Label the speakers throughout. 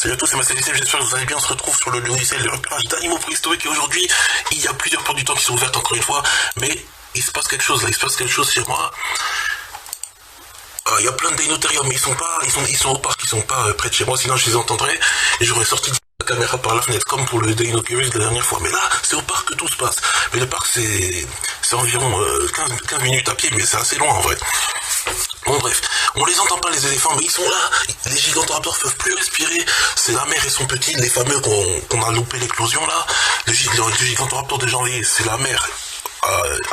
Speaker 1: Salut à tous, c'est Marcelisem, j'espère que vous allez bien. On se retrouve sur le logiciel de repérage d'animaux préhistoriques et aujourd'hui, il y a plusieurs portes du temps qui sont ouvertes encore une fois, mais il se passe quelque chose là, il se passe quelque chose chez moi. Il y a plein de dinothériums, mais ils sont au parc, ils sont pas près de chez moi, sinon je les entendrais et j'aurais sorti la caméra par la fenêtre comme pour le Deinocurus de la dernière fois. Mais là, c'est au parc que tout se passe. Mais le parc, c'est environ 15 minutes à pied, mais c'est assez loin en vrai. Bon bref, on les entend pas les éléphants, mais ils sont là. Les gigantoraptors peuvent plus respirer. C'est la mère et son petit, les fameux qu'on a loupé l'éclosion là. Le gigantoraptor de janvier, c'est la mère.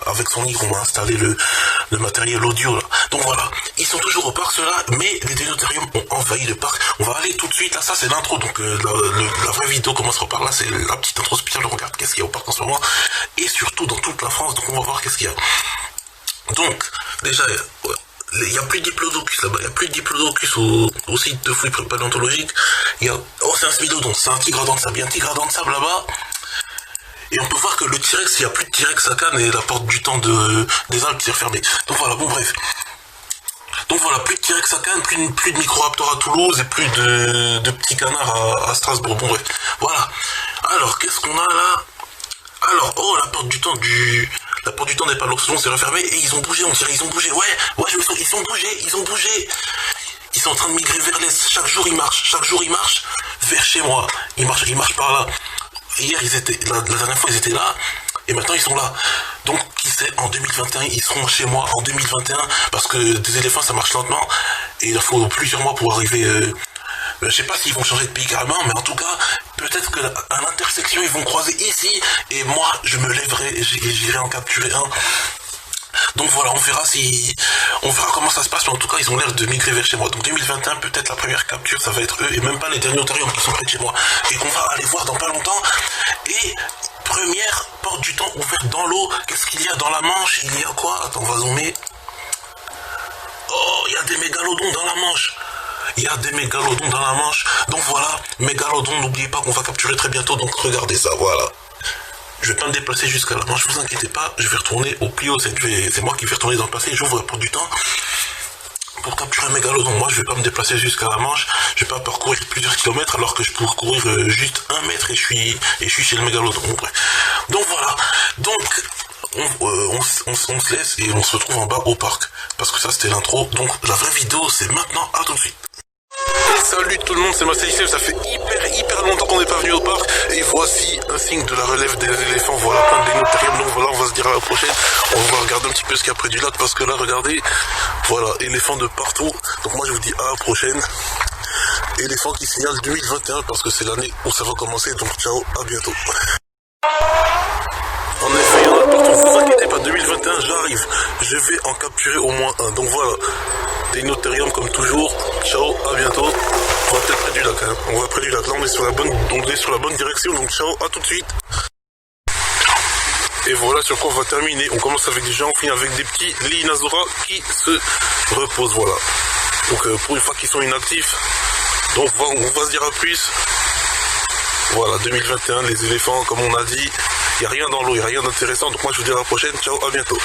Speaker 1: Avec son livre, on a installé le matériel audio là. Donc voilà, ils sont toujours au parc ceux-là, mais les dinothériums ont envahi le parc. On va aller tout de suite, là ça c'est l'intro, donc la vraie vidéo commencera par là, c'est la petite intro spéciale, on regarde qu'est-ce qu'il y a au parc en ce moment, et surtout dans toute la France, donc on va voir qu'est-ce qu'il y a. Donc, déjà, il n'y a plus de diplodocus là-bas, il n'y a plus de diplodocus au site de fouilles paléontologiques. C'est un smilodon, c'est un tigre à dents de sable, il y a un tigre à dents de sable là-bas. Et on peut voir que le T-Rex, il n'y a plus de T-Rex à Cannes et la porte du temps des Alpes s'est refermée. Donc voilà, bon bref. Donc voilà, plus de T-Rex à Cannes, plus de Microraptor à Toulouse et plus de petits canards à Strasbourg. Bon bref, voilà. Alors, qu'est-ce qu'on a là? Alors, oh, la porte du temps des Paloxodon s'est refermée et ils ont bougé, on dirait, ils ont bougé. Ouais, ils ont bougé. Ils sont en train de migrer vers l'est. Chaque jour, ils marchent vers chez moi. Ils marchent par là. Hier, la dernière fois, ils étaient là, et maintenant, ils sont là. Donc, qui sait, en 2021, ils seront chez moi en 2021, parce que des éléphants, ça marche lentement, et il faut plusieurs mois pour arriver. Je sais pas s'ils vont changer de pays carrément, mais en tout cas, peut-être qu'à l'intersection, ils vont croiser ici, et moi, je me lèverai, et j'irai en capturer un. Donc voilà, on verra comment ça se passe, mais en tout cas, ils ont l'air de migrer vers chez moi. Donc 2021, peut-être la première capture, ça va être eux, et même pas les dinothériums qui sont près de chez moi, et qu'on va aller voir dans pas longtemps. Et première porte du temps ouverte dans l'eau, qu'est-ce qu'il y a dans la Manche? Il y a quoi? Attends, on va zoomer. Oh, il y a des mégalodons dans la Manche. Donc voilà, mégalodons, n'oubliez pas qu'on va capturer très bientôt, donc regardez ça, voilà. Je vais pas me déplacer jusqu'à la Manche, vous inquiétez pas, je vais retourner au Pliocène, c'est moi qui vais retourner dans le passé, j'ouvre la porte du temps pour capturer un mégalodon. Moi je vais pas me déplacer jusqu'à la Manche, je vais pas parcourir plusieurs kilomètres alors que je peux courir juste 1 mètre et je suis chez le mégalodon. Donc voilà, donc on se laisse et on se retrouve en bas au parc, parce que ça c'était l'intro, donc la vraie vidéo c'est maintenant, à tout de suite. Et salut tout le monde, c'est Marcelisem, ça fait hyper longtemps qu'on n'est pas venu au parc et voici un signe de la relève des éléphants, voilà plein de dinothériums, donc voilà on va se dire à la prochaine, on va regarder un petit peu ce qu'il y a près du lac parce que là regardez, voilà, éléphants de partout, donc moi je vous dis à la prochaine, éléphants qui signalent 2021 parce que c'est l'année où ça va commencer, donc ciao, à bientôt. En effet, il y en a partout, vous inquiétez pas, 2021 j'arrive, je vais en capturer au moins un, donc voilà. Dinothérium comme toujours, ciao, à bientôt. On va peut-être près du lac, hein. On va près du lac, là on est sur la bonne direction, donc ciao, à tout de suite. Et voilà sur quoi on va terminer, on commence avec des gens, on finit avec des petits Liinazora qui se reposent, voilà. Donc pour une fois qu'ils sont inactifs, donc on va se dire à plus. Voilà, 2021, les éléphants, comme on a dit, il n'y a rien dans l'eau, il n'y a rien d'intéressant, donc moi je vous dis à la prochaine, ciao, à bientôt.